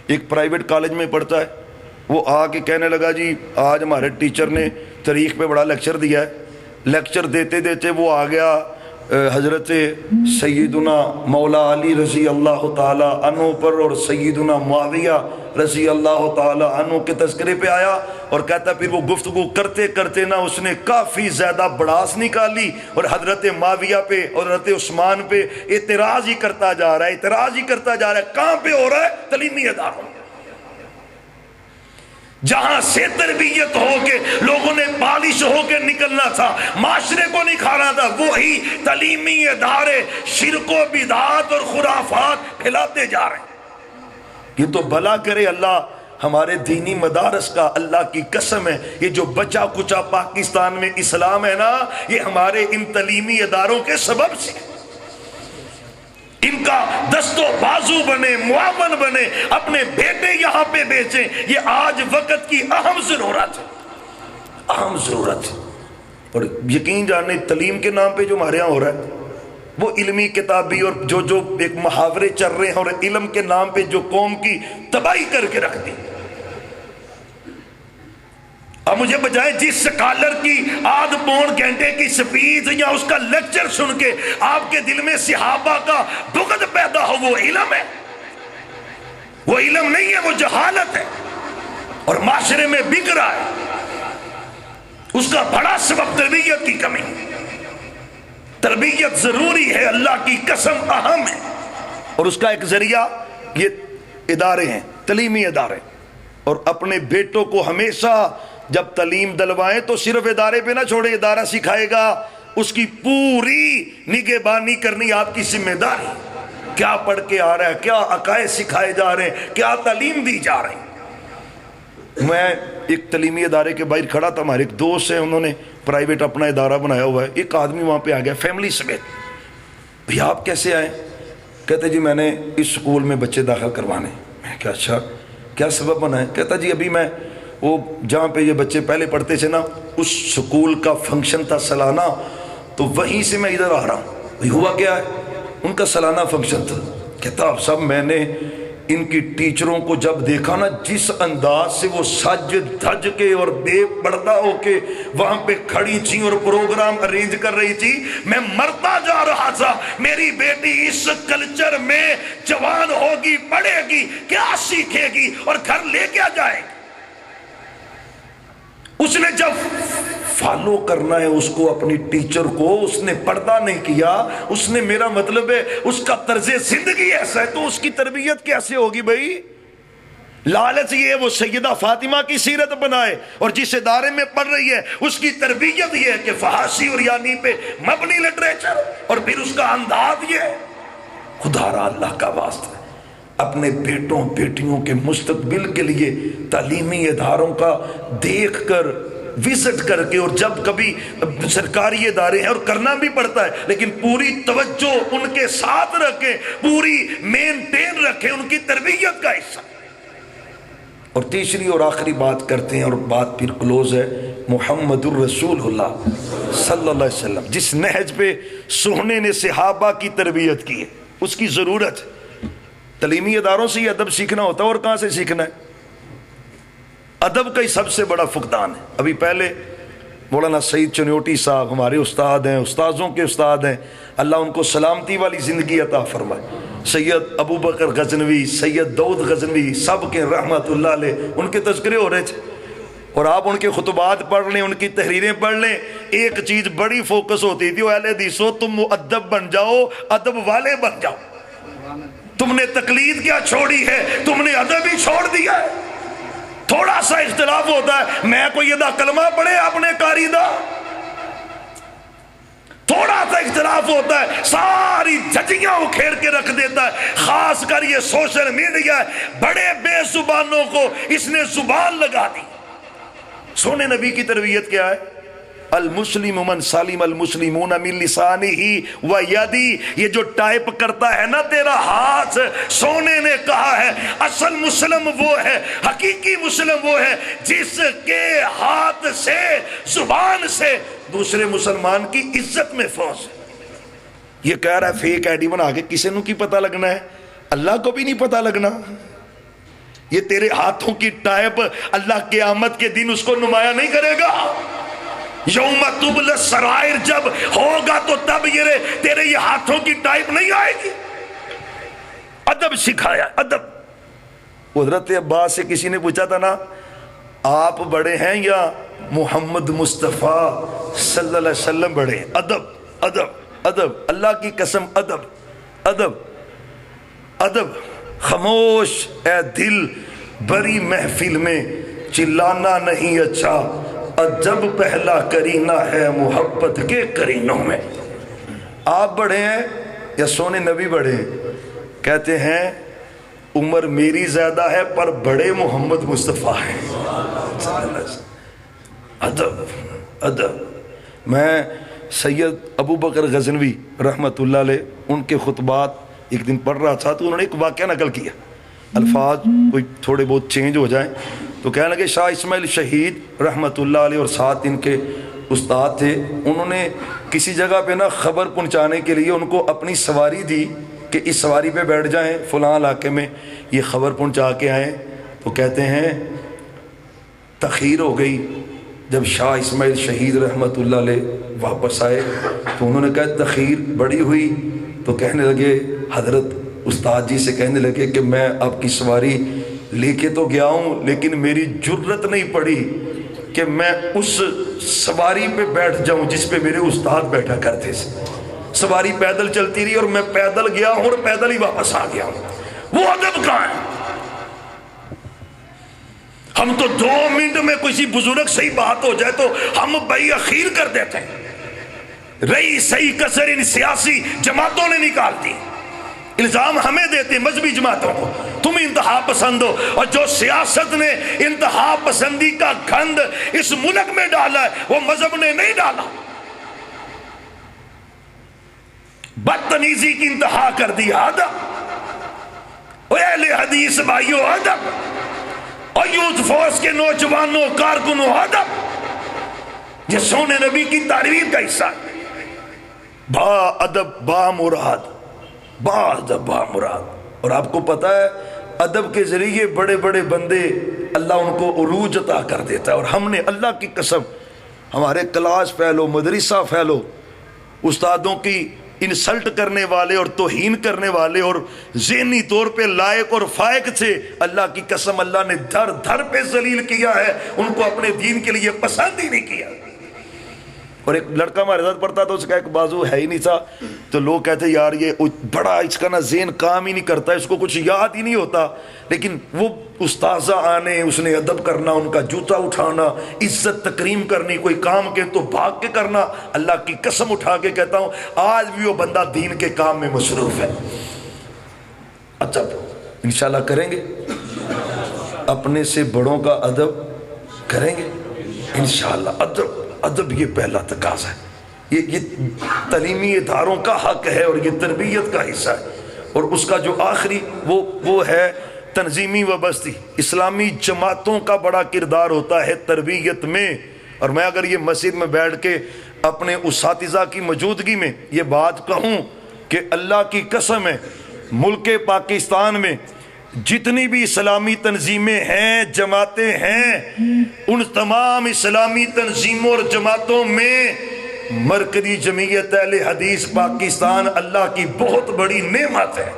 [SPEAKER 1] ایک پرائیویٹ کالج میں پڑھتا ہے، وہ آ کے کہنے لگا جی آج ہمارے ٹیچر نے تاریخ پہ بڑا لیکچر دیا ہے. لیکچر دیتے دیتے وہ آ گیا حضرت سیدنا مولا علی رضی اللہ تعالی عنہ پر اور سیدنا معاویہ رضی اللہ تعالی عنہ کے تذکرے پہ آیا، اور کہتا پھر وہ گفتگو کرتے کرتے نا اس نے کافی زیادہ بڑاس نکالی اور حضرت معاویہ پہ اور حضرت عثمان پہ اعتراض ہی کرتا جا رہا ہے، اعتراض ہی کرتا جا رہا ہے. کہاں پہ ہو رہا ہے؟ تعلیمی اداروں. جہاں سے تربیت ہو کے لوگوں نے پالش ہو کے نکلنا تھا، معاشرے کو نکھارنا تھا، وہی تعلیمی ادارے شرک و بدعات اور خرافات پھیلاتے جا رہے ہیں. یہ تو بھلا کرے اللہ ہمارے دینی مدارس کا. اللہ کی قسم ہے یہ جو بچا کچا پاکستان میں اسلام ہے نا، یہ ہمارے ان تعلیمی اداروں کے سبب سے. ان کا دست و بازو بنے، معاون بنے، اپنے بیٹے یہاں پہ بیچیں. یہ آج وقت کی اہم ضرورت ہے، اہم ضرورت ہے. اور یقین جانے تعلیم کے نام پہ جو ہمارے یہاں ہو رہا ہے، وہ علمی کتابی اور جو ایک محاورے چل رہے ہیں اور علم کے نام پہ جو قوم کی تباہی کر کے رکھ دی. اب مجھے بجائے جس سکالر کی آدھ پون گھنٹے کی سپیچ یا اس کا لیکچر سن کے آپ کے دل میں صحابہ کا بغض پیدا ہو، وہ علم ہے؟ وہ علم نہیں ہے، وہ جہالت ہے اور معاشرے میں بک رہا ہے. اس کا بڑا سبب تربیت کی کمی. تربیت ضروری ہے، اللہ کی قسم اہم ہے، اور اس کا ایک ذریعہ یہ ادارے ہیں، تعلیمی ادارے. اور اپنے بیٹوں کو ہمیشہ جب تعلیم دلوائیں تو صرف ادارے پہ نہ چھوڑیں. ادارہ سکھائے گا، اس کی پوری نگہبانی کرنی آپ کی ذمہ داری. کیا پڑھ کے آ رہا ہے، کیا عقائد سکھائے جا رہے ہیں، کیا تعلیم دی جا رہی. میں ایک تعلیمی ادارے کے باہر کھڑا تھا، ہمارے ایک دوست ہیں، انہوں نے پرائیویٹ اپنا ادارہ بنایا ہوا ہے. ایک آدمی وہاں پہ آ گیا فیملی سمیت. بھئی آپ کیسے آئے؟ کہتے جی میں نے اس سکول میں بچے داخل کروانے. میں کہا اچھا کیا سبب بنا ہے؟ کہتا جی ابھی میں وہ جہاں پہ یہ بچے پہلے پڑھتے تھے نا، اس سکول کا فنکشن تھا سالانہ، تو وہیں سے میں ادھر آ رہا ہوں. بھئی ہوا کیا ہے؟ ان کا سالانہ فنکشن تھا. کہتا اب صاحب میں نے ان کی ٹیچروں کو جب دیکھا نا، جس انداز سے وہ سج دھج کے اور بے پردہ ہو کے وہاں پہ کھڑی تھی اور پروگرام ارینج کر رہی تھی، میں مرتا جا رہا تھا. میری بیٹی اس کلچر میں جوان ہوگی، پڑھے گی، کیا سیکھے گی اور گھر لے کیا جائے گی؟ اس نے جب فالو کرنا ہے اس کو، اپنی ٹیچر کو، اس نے پردہ نہیں کیا، اس نے، میرا مطلب ہے اس کا طرز زندگی ایسا ہے، تو اس کی تربیت کیسے ہوگی بھائی؟ لالچ یہ ہے وہ سیدہ فاطمہ کی سیرت بنائے، اور جس ادارے میں پڑھ رہی ہے اس کی تربیت یہ ہے کہ فحاشی اور یعنی پہ مبنی لٹریچر، اور پھر اس کا انداز یہ ہے. خدا را اللہ کا واسطہ اپنے بیٹوں بیٹیوں کے مستقبل کے لیے تعلیمی اداروں کا دیکھ کر، وزٹ کر کے، اور جب کبھی سرکاری ادارے ہیں اور کرنا بھی پڑتا ہے، لیکن پوری توجہ ان کے ساتھ رکھیں، پوری مینٹین رکھیں، ان کی تربیت کا حصہ. اور تیسری اور آخری بات کرتے ہیں، اور بات پھر کلوز ہے. محمد الرسول اللہ صلی اللہ علیہ وسلم جس نہج پہ سونے نے صحابہ کی تربیت کی ہے، اس کی ضرورت ہے. تعلیمی اداروں سے یہ ادب سیکھنا ہوتا ہے، اور کہاں سے سیکھنا ہے؟ ادب کا ہی سب سے بڑا فقدان ہے. ابھی پہلے مولانا سعید چنیوٹی صاحب ہمارے استاد ہیں، استاذوں کے استاد ہیں، اللہ ان کو سلامتی والی زندگی عطا فرمائے. سید ابو بکر غزنوی، سید داؤد غزنوی، سب کے رحمت اللہ علیہ، ان کے تذکرے ہو رہے تھے. اور آپ ان کے خطبات پڑھ لیں، ان کی تحریریں پڑھ لیں، ایک چیز بڑی فوکس ہوتی تھی، اہل حدیثو تم مؤدب بن جاؤ، ادب والے بن جاؤ. تم نے تقلید کیا چھوڑی ہے، تم نے ادب ہی چھوڑ دیا ہے. تھوڑا سا اختلاف ہوتا ہے، میں کوئی ادا کلمہ پڑھے آپ نے قاری دا، تھوڑا سا اختلاف ہوتا ہے، ساری جھجیاں اکھیڑ کے رکھ دیتا ہے. خاص کر یہ سوشل میڈیا ہے، بڑے بے زبانوں کو اس نے زبان لگا دی. سونے نبی کی تربیت کیا ہے؟ المسلم من سالم المسلمون من لسانہ و یدی. یہ جو ٹائپ کرتا ہے نا تیرا ہاتھ، سونے نے کہا ہے اصل مسلم وہ ہے، حقیقی مسلم وہ ہے جس کے ہاتھ سے، زبان سے دوسرے مسلمان کی عزت محفوظ ہے. یہ کہہ رہا ہے فیک آئی ڈی بنا کے کسی نو کی پتہ لگنا ہے؟ اللہ کو بھی نہیں پتہ لگنا. یہ تیرے ہاتھوں کی ٹائپ اللہ قیامت کے دن اس کو نمایاں نہیں کرے گا. یوم تبل السرائر جب ہوگا تو تب یہ تیرے یہ ہاتھوں کی ٹائپ نہیں آئے گی. ادب سکھایا، ادب. حضرت عباس سے کسی نے پوچھا تھا نا، آپ بڑے ہیں یا محمد مصطفیٰ صلی اللہ علیہ وسلم بڑے ہیں؟ ادب ادب ادب، اللہ کی قسم ادب ادب ادب. خاموش اے دل بری محفل میں چلانا نہیں اچھا، ادب پہلا کرینہ ہے محبت کے کرینوں میں. آپ بڑے ہیں یا سونے نبی بڑے ہیں؟ کہتے ہیں عمر میری زیادہ ہے پر بڑے محمد مصطفیٰ ہیں. ادب ادب. میں سید ابو بکر غزنوی رحمت اللہ علیہ ان کے خطبات ایک دن پڑھ رہا تھا، تو انہوں نے ایک واقعہ نقل کیا، الفاظ کوئی تھوڑے بہت چینج ہو جائیں، تو کہنے لگے شاہ اسماعیل شہید رحمت اللہ علیہ اور ساتھ ان کے
[SPEAKER 2] استاد تھے، انہوں نے کسی جگہ پہ نا خبر پہنچانے کے لیے ان کو اپنی سواری دی کہ اس سواری پہ بیٹھ جائیں فلاں علاقے میں، یہ خبر پہنچا کے آئیں. تو کہتے ہیں تخیر ہو گئی. جب شاہ اسماعیل شہید رحمۃ اللہ علیہ واپس آئے تو انہوں نے کہا تخیر بڑی ہوئی. تو کہنے لگے، حضرت استاد جی سے کہنے لگے کہ میں آپ کی سواری لے کے تو گیا ہوں لیکن میری جرت نہیں پڑی کہ میں اس سواری پہ بیٹھ جاؤں جس پہ میرے استاد بیٹھا کرتے تھے. سواری پیدل چلتی رہی اور میں پیدل گیا ہوں اور پیدل ہی واپس آ گیا ہوں. وہ ادب کہاں ہے؟ ہم تو 2 منٹ میں کسی بزرگ صحیح بات ہو جائے تو ہم بھائی اخیر کر دیتے ہیں. رہی صحیح کسر ان سیاسی جماعتوں نے نکال دی. الزام ہمیں دیتے مذہبی جماعتوں کو، تم انتہا پسند ہو. اور جو سیاست نے انتہا پسندی کا گند اس ملک میں ڈالا ہے وہ مذہب نے نہیں ڈالا. بدتمیزی کی انتہا کر دی. ادب، اہل حدیث بھائیو ادب، اور یوتھ فورس کے نوجوانوں کارکنوں ادب. یہ سونے نبی کی تعریف کا حصہ ہے. با ادب با مراد، با ادب با مراد. اور آپ کو پتا ہے ادب کے ذریعے بڑے بڑے بندے اللہ ان کو عروج عطا کر دیتا ہے. اور ہم نے اللہ کی قسم ہمارے کلاس فیلو، مدرسہ فیلو، استادوں کی انسلٹ کرنے والے اور توہین کرنے والے اور ذہنی طور پہ لائق اور فائق تھے، اللہ کی قسم اللہ نے دھر دھر پہ ذلیل کیا ہے. ان کو اپنے دین کے لیے پسند ہی نہیں کیا. اور ایک لڑکا ہمارے ساتھ پڑھتا تھا، اس کا ایک بازو ہے ہی نہیں تھا. تو لوگ کہتے یار یہ بڑا اس کا نا ذہن کام ہی نہیں کرتا، اس کو کچھ یاد ہی نہیں ہوتا. لیکن وہ استاذہ آنے، اس نے ادب کرنا، ان کا جوتا اٹھانا، عزت تکریم کرنی، کوئی کام کے تو بھاگ کے کرنا. اللہ کی قسم اٹھا کے کہتا ہوں آج بھی وہ بندہ دین کے کام میں مصروف ہے. اچھا انشاءاللہ کریں گے، اپنے سے بڑوں کا ادب کریں گے انشاءاللہ. ادب ادب یہ پہلا تقاضا ہے. یہ تعلیمی اداروں کا حق ہے اور یہ تربیت کا حصہ ہے. اور اس کا جو آخری وہ ہے تنظیمی وابستی. اسلامی جماعتوں کا بڑا کردار ہوتا ہے تربیت میں. اور میں اگر یہ مسجد میں بیٹھ کے اپنے اساتذہ کی موجودگی میں یہ بات کہوں کہ اللہ کی قسم ہے ملک پاکستان میں جتنی بھی اسلامی تنظیمیں ہیں، جماعتیں ہیں، ان تمام اسلامی تنظیموں اور جماعتوں میں مرکزی جمعیت اہل حدیث پاکستان اللہ کی بہت بڑی نعمت ہے.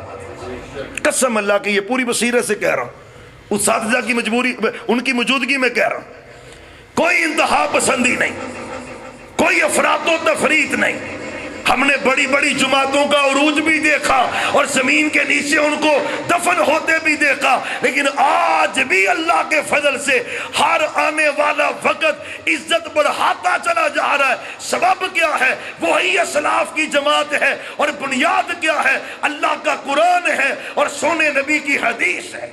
[SPEAKER 2] قسم اللہ کی، یہ پوری بصیرت سے کہہ رہا ہوں، اساتذہ کی مجبوری ان کی موجودگی میں کہہ رہا ہوں. کوئی انتہا پسندی نہیں، کوئی افراط و تفریط نہیں. ہم نے بڑی بڑی جماعتوں کا عروج بھی دیکھا اور زمین کے نیچے ان کو دفن ہوتے بھی دیکھا. لیکن آج بھی اللہ کے فضل سے ہر آنے والا وقت عزت بڑھاتا چلا جا رہا ہے. سبب کیا ہے؟ وہی اسلاف کی جماعت ہے. اور بنیاد کیا ہے؟ اللہ کا قرآن ہے اور سونے نبی کی حدیث ہے.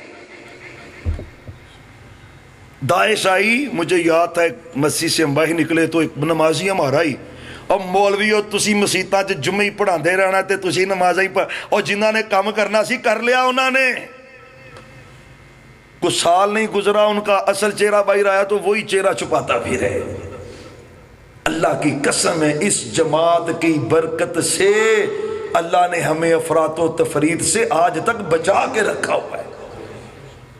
[SPEAKER 2] داعش آئی، مجھے یاد تھا ایک مسجد سے ہم باہر نکلے تو ایک نمازی ہمارا ہی، اور مولویو تسی مسیطاں چ جمعہ ہی پڑھاندے رہنا تے تسی نماز ہی اور جنہاں نے کام کرنا سی کر لیا انہوں نے. کچھ سال نہیں گزرا ان کا اصل چہرہ باہر آیا تو وہی چہرہ چھپاتا بھی رہے. اللہ کی قسم ہے اس جماعت کی برکت سے اللہ نے ہمیں افراط و تفریط سے آج تک بچا کے رکھا ہوا ہے.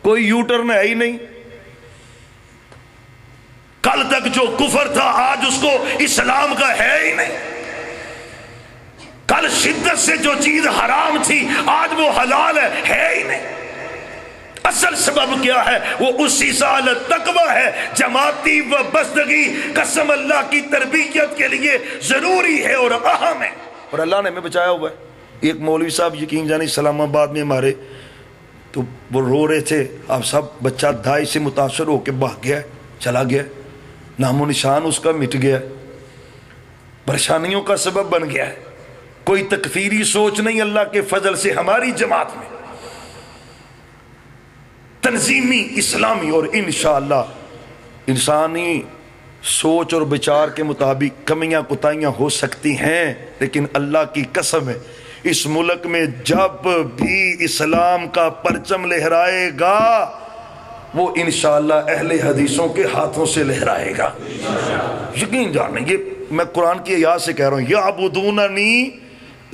[SPEAKER 2] کوئی یو ٹرن ہے ہی نہیں. کل تک جو کفر تھا آج اس کو اسلام کا ہے ہی نہیں. کل شدت سے جو چیز حرام تھی آج وہ حلال ہے ہی نہیں. اصل سبب کیا ہے؟ وہ اسی سال تقوی ہے، جماعتی وابستگی قسم اللہ کی تربیت کے لیے ضروری ہے اور اہم ہے. اور اللہ نے ہمیں بچایا ہوا ہے. ایک مولوی صاحب یقین جانی اسلام آباد میں ہمارے، تو وہ رو رہے تھے، آپ سب بچہ دائی سے متاثر ہو کے بھاگ گیا، چلا گیا، نام و نشان اس کا مٹ گیا، پریشانیوں کا سبب بن گیا ہے. کوئی تکفیری سوچ نہیں. اللہ کے فضل سے ہماری جماعت میں تنظیمی اسلامی اور انشاءاللہ انسانی سوچ اور بچار کے مطابق کمیاں کوتاہیاں ہو سکتی ہیں، لیکن اللہ کی قسم ہے اس ملک میں جب بھی اسلام کا پرچم لہرائے گا
[SPEAKER 1] وہ انشاءاللہ اہل حدیثوں کے ہاتھوں سے لہرائے گا. یقین جانیں، یہ میں قرآن کی آیات سے کہہ رہا ہوں، یعبدوننی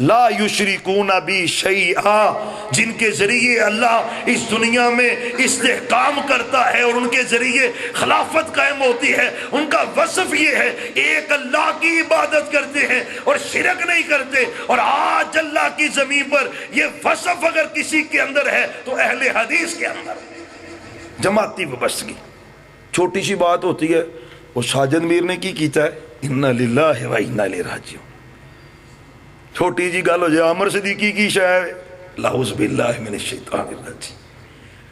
[SPEAKER 1] لا یشرکون بی شیئا، جن کے ذریعے اللہ اس دنیا میں استحکام کرتا ہے اور ان کے ذریعے خلافت قائم ہوتی ہے، ان کا وصف یہ ہے ایک اللہ کی عبادت کرتے ہیں اور شرک نہیں کرتے. اور آج اللہ کی زمین پر یہ وصف اگر کسی کے اندر ہے تو اہل حدیث کے اندر ہے. جماعتی وابستگی چھوٹی سی بات ہوتی ہے، وہ ساجد میر نے کی کیتا ہے، انا للہ و انا الیہ راجعون. چھوٹی جی گل ہو جائے عمر صدیقی کی شاید لاؤز باللہ من الشیطان الرجیم.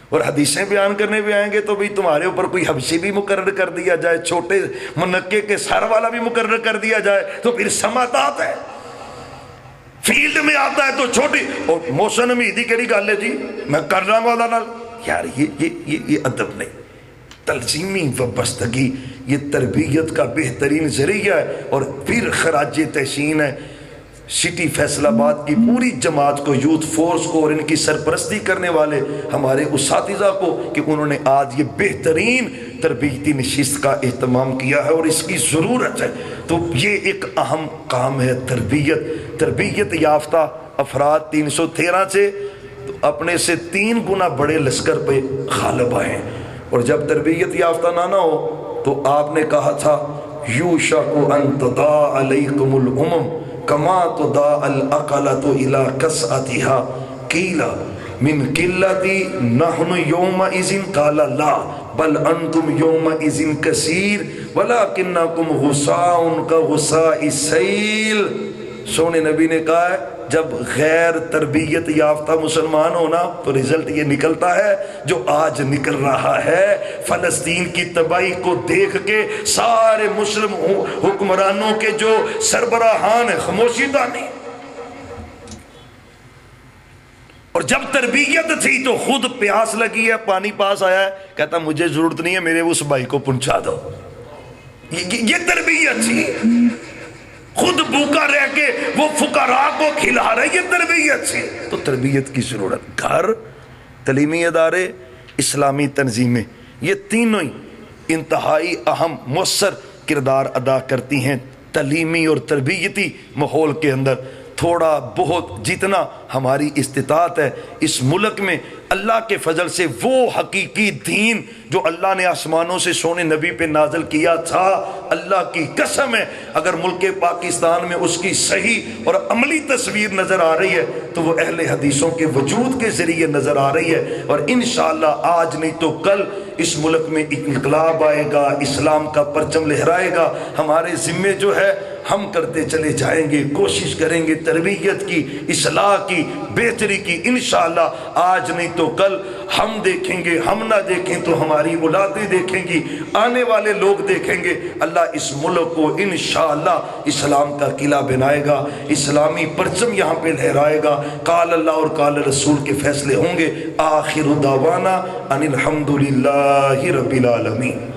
[SPEAKER 1] اور حدیثیں بیان کرنے بھی آئیں گے تو بھی تمہارے اوپر کوئی حبشی بھی مقرر کر دیا جائے، چھوٹے منقے کے سر والا بھی مقرر کر دیا جائے تو پھر سماعت ہے. فیلڈ میں آتا ہے تو چھوٹی اور محسن امیدی کیڑی گل ہے جی میں کر رہا ہوں والا نال، یار یہ ادب نہیں. تلزیمی وابستگی یہ تربیت کا بہترین ذریعہ ہے. اور پھر خراج تحسین ہے سٹی فیصل آباد کی پوری جماعت کو، یوتھ فورس کو اور ان کی سرپرستی کرنے والے ہمارے اساتذہ کو کہ انہوں نے آج یہ بہترین تربیتی نشست کا اہتمام کیا ہے اور اس کی ضرورت ہے. تو یہ ایک اہم کام ہے تربیت یافتہ افراد 313 سے اپنے سے 3 گنا بڑے لشکر پہ غالب آئے. اور جب تربیت یافتہ نہ ہو تو آپ نے کہا تھا یوشک ان تضاع علیکم الامم کما تضاع الاقلۃ الی کسعتها قیل من قلتی نحن یومئذ قال لا بل انتم یومئذ کثیر ولکنکم غثاء کغثاء السیل. سونے نبی نے کہا ہے جب غیر تربیت یافتہ مسلمان ہونا تو رزلٹ یہ نکلتا ہے جو آج نکل رہا ہے. فلسطین کی تباہی کو دیکھ کے سارے مسلم حکمرانوں کے جو سربراہان ہیں خاموشی دانی. اور جب تربیت تھی تو خود پیاس لگی ہے، پانی پاس آیا ہے، کہتا مجھے ضرورت نہیں ہے، میرے اس بھائی کو پہنچا دو. یہ تربیت تھی. خود بھوکا رہ کے وہ فقراء کو کھلا رہے، یہ تربیت سے. تو تربیت کی ضرورت. گھر، تعلیمی ادارے، اسلامی تنظیمیں، یہ تینوں ہی انتہائی اہم مؤثر کردار ادا کرتی ہیں تعلیمی اور تربیتی ماحول کے اندر. تھوڑا بہت جتنا ہماری استطاعت ہے اس ملک میں اللہ کے فضل سے وہ حقیقی دین جو اللہ نے آسمانوں سے سونے نبی پہ نازل کیا تھا، اللہ کی قسم ہے اگر ملک پاکستان میں اس کی صحیح اور عملی تصویر نظر آ رہی ہے تو وہ اہل حدیثوں کے وجود کے ذریعے نظر آ رہی ہے. اور انشاءاللہ آج نہیں تو کل اس ملک میں انقلاب آئے گا، اسلام کا پرچم لہرائے گا. ہمارے ذمے جو ہے ہم کرتے چلے جائیں گے، کوشش کریں گے تربیت کی، اصلاح کی، بہتری کی. انشاءاللہ آج نہیں تو کل ہم دیکھیں گے، ہم نہ دیکھیں تو ہماری اولادیں دیکھیں گی، آنے والے لوگ دیکھیں گے. اللہ اس ملک کو انشاءاللہ اسلام کا قلعہ بنائے گا، اسلامی پرچم یہاں پہ لہرائے گا. قال اللہ اور قال رسول کے فیصلے ہوں گے. آخر دعوانا ان الحمدللہ رب العالمین.